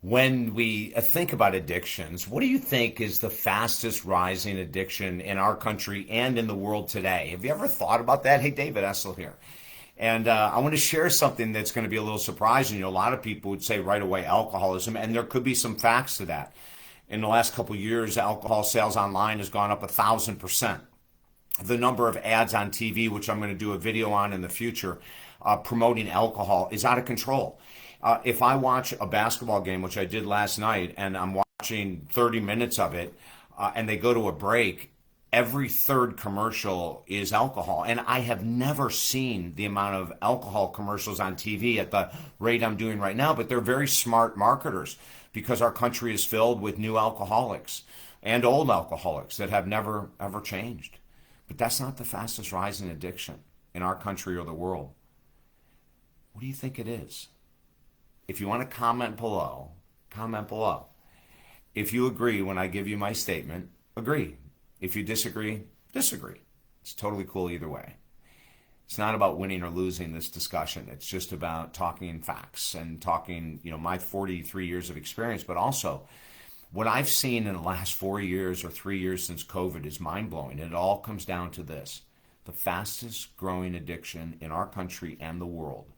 When we think about addictions, what do you think is the fastest rising addiction in our country and in the world today? Have you ever thought about that? Hey, David Essel here. And I want to share something that's going to be a little surprising. A lot of people would say right away alcoholism, and there could be some facts to that. In the last couple of years, alcohol sales online has gone up 1,000%. The number of ads on TV, which I'm going to do a video on in the future, promoting alcohol, is out of control. If I watch a basketball game, which I did last night, and I'm watching 30 minutes of it, and they go to a break, every third commercial is alcohol. And I have never seen the amount of alcohol commercials on TV at the rate I'm doing right now, but they're very smart marketers because our country is filled with new alcoholics and old alcoholics that have never, ever changed. But that's not the fastest rising addiction in our country or the world. What do you think it is? If you want to comment below, comment below. If you agree when I give you my statement, agree. If you disagree, disagree. It's totally cool either way. It's not about winning or losing this discussion. It's just about talking facts and talking, my 43 years of experience, but also what I've seen in the last 4 years or 3 years since COVID is mind-blowing. It all comes down to this. The fastest growing addiction in our country and the world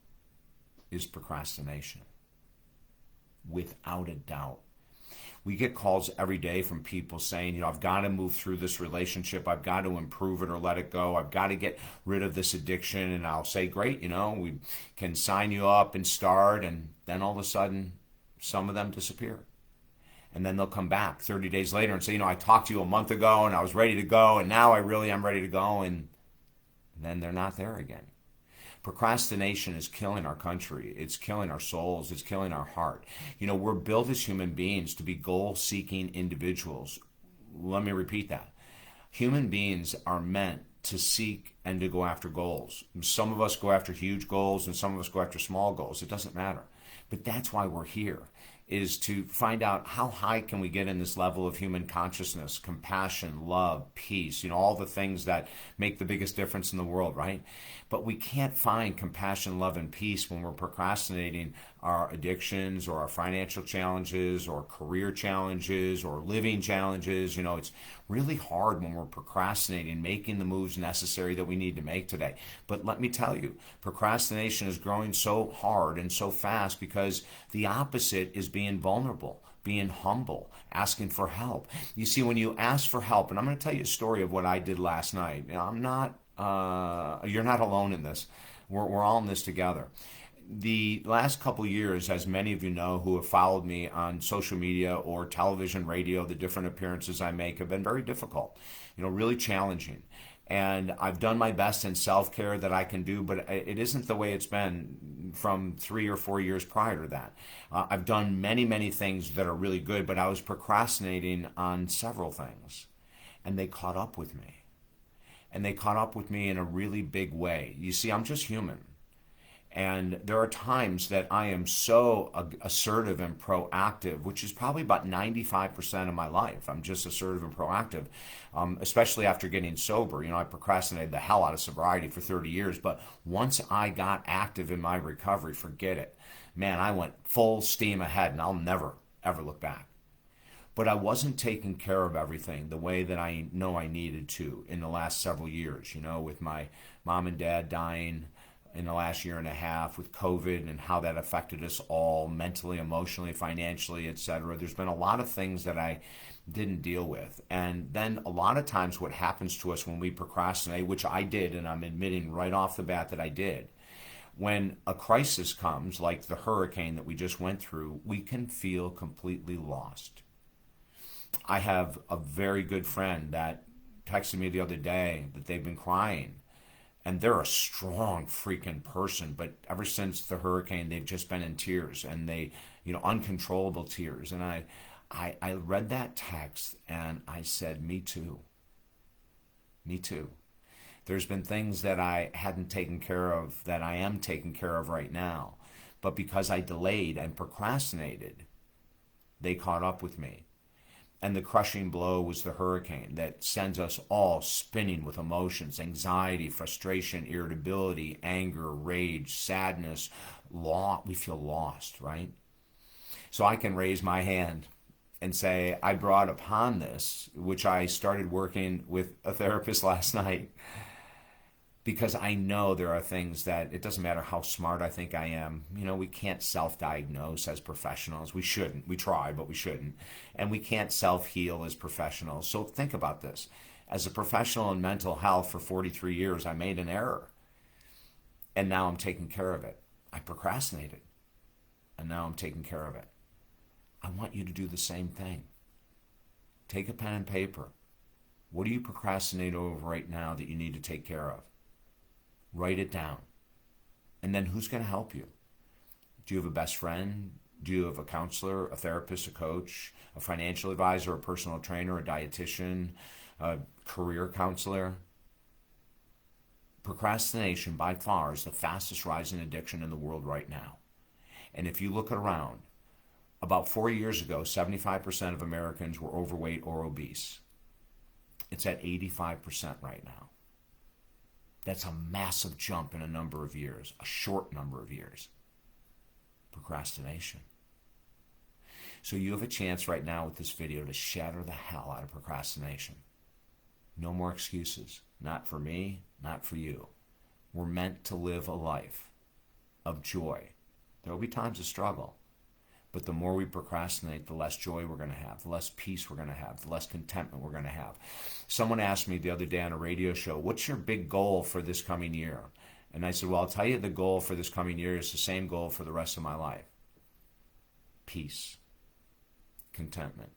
is procrastination. Without a doubt. We get calls every day from people saying, I've got to move through this relationship. I've got to improve it or let it go. I've got to get rid of this addiction. And I'll say, great, we can sign you up and start. And then all of a sudden, some of them disappear. And then they'll come back 30 days later and say, I talked to you a month ago and I was ready to go. And now I really am ready to go. And then they're not there again. Procrastination is killing our country. It's killing our souls. It's killing our heart. We're built as human beings to be goal-seeking individuals. Let me repeat that. Human beings are meant to seek and to go after goals. Some of us go after huge goals and some of us go after small goals. It doesn't matter. But that's why we're here, is to find out how high can we get in this level of human consciousness, compassion, love, peace, all the things that make the biggest difference in the world, right? But we can't find compassion, love, and peace when we're procrastinating our addictions or our financial challenges or career challenges or living challenges. It's really hard when we're procrastinating, making the moves necessary that we need to make today. But let me tell you, procrastination is growing so hard and so fast because the opposite is being vulnerable, being humble, asking for help. You see, when you ask for help, and I'm going to tell you a story of what I did last night. You're not alone in this. We're all in this together. The last couple years, as many of you know who have followed me on social media or television, radio, the different appearances I make have been very difficult, really challenging. And I've done my best in self-care that I can do, but it isn't the way it's been from 3 or 4 years prior to that. I've done many, many things that are really good, but I was procrastinating on several things, and they caught up with me. And they caught up with me in a really big way. You see, I'm just human. And there are times that I am so assertive and proactive, which is probably about 95% of my life. I'm just assertive and proactive, especially after getting sober. I procrastinated the hell out of sobriety for 30 years. But once I got active in my recovery, forget it. Man, I went full steam ahead, and I'll never, ever look back. But I wasn't taking care of everything the way that I know I needed to in the last several years, with my mom and dad dying in the last year and a half, with COVID and how that affected us all mentally, emotionally, financially, etc. There's been a lot of things that I didn't deal with. And then a lot of times what happens to us when we procrastinate, which I did, and I'm admitting right off the bat that I did, when a crisis comes, like the hurricane that we just went through, we can feel completely lost. I have a very good friend that texted me the other day that they've been crying. And they're a strong freaking person, but ever since the hurricane, they've just been in tears, and they, uncontrollable tears. And I read that text and I said, me too. Me too. There's been things that I hadn't taken care of that I am taking care of right now. But because I delayed and procrastinated, they caught up with me. And the crushing blow was the hurricane that sends us all spinning with emotions, anxiety, frustration, irritability, anger, rage, sadness. We feel lost, right? So I can raise my hand and say, I brought upon this, which I started working with a therapist last night, because I know there are things that it doesn't matter how smart I think I am. We can't self-diagnose as professionals. We shouldn't. We try, but we shouldn't. And we can't self-heal as professionals. So think about this. As a professional in mental health for 43 years, I made an error. And now I'm taking care of it. I procrastinated. And now I'm taking care of it. I want you to do the same thing. Take a pen and paper. What do you procrastinate over right now that you need to take care of? Write it down. And then who's going to help you? Do you have a best friend? Do you have a counselor, a therapist, a coach, a financial advisor, a personal trainer, a dietitian, a career counselor? Procrastination by far is the fastest rising addiction in the world right now. And if you look around, about 4 years ago, 75% of Americans were overweight or obese. It's at 85% right now. That's a massive jump in a number of years, a short number of years. Procrastination. So you have a chance right now with this video to shatter the hell out of procrastination. No more excuses. Not for me, not for you. We're meant to live a life of joy. There will be times of struggle. But the more we procrastinate, the less joy we're going to have, the less peace we're going to have, the less contentment we're going to have. Someone asked me the other day on a radio show, what's your big goal for this coming year? And I said, well, I'll tell you the goal for this coming year is the same goal for the rest of my life. Peace. Contentment.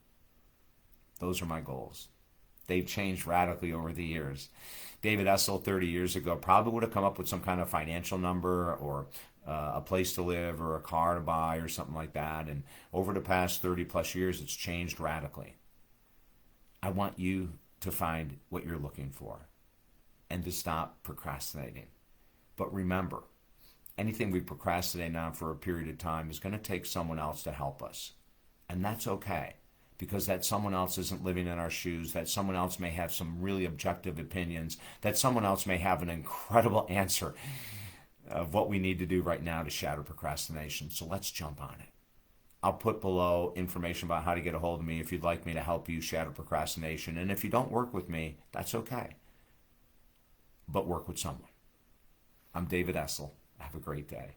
Those are my goals. They've changed radically over the years. David Essel 30 years ago probably would have come up with some kind of financial number or a place to live or a car to buy or something like that. And over the past 30 plus years, it's changed radically. I want you to find what you're looking for and to stop procrastinating. But remember, anything we procrastinate on for a period of time is going to take someone else to help us. And that's okay, because that someone else isn't living in our shoes, that someone else may have some really objective opinions, that someone else may have an incredible answer of what we need to do right now to shatter procrastination. So let's jump on it. I'll put below information about how to get a hold of me if you'd like me to help you shatter procrastination. And if you don't work with me, that's okay. But work with someone. I'm David Essel. Have a great day.